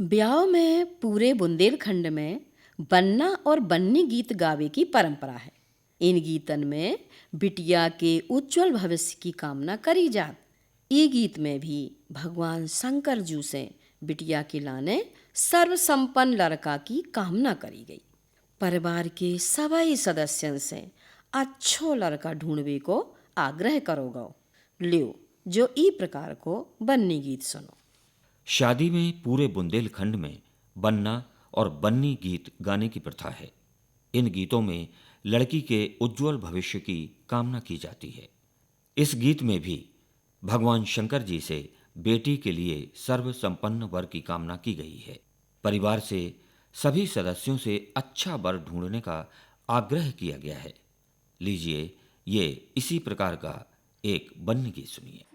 ब्याह में पूरे बुंदेलखंड में बन्ना और बन्नी गीत गावे की परंपरा है। इन गीतन में बिटिया के उज्जवल भविष्य की कामना करी जात। ई गीत में भी भगवान शंकर जू से बिटिया के लाने सर्व संपन्न लड़का की कामना करी गई। परिवार के सभी सदस्यों से अच्छो लड़का ढूंढवे को आग्रह करोगे। लियो जो ई प्रकार को बन्नी गीत सुनो। शादी में पूरे बुंदेलखंड में बन्ना और बन्नी गीत गाने की प्रथा है। इन गीतों में लड़की के उज्जवल भविष्य की कामना की जाती है। इस गीत में भी भगवान शंकर जी से बेटी के लिए सर्व संपन्न वर की कामना की गई है। परिवार से सभी सदस्यों से अच्छा वर ढूंढने का आग्रह किया गया है। लीजिए ये इसी प्रकार का एक बन्नी गीत सुनिए।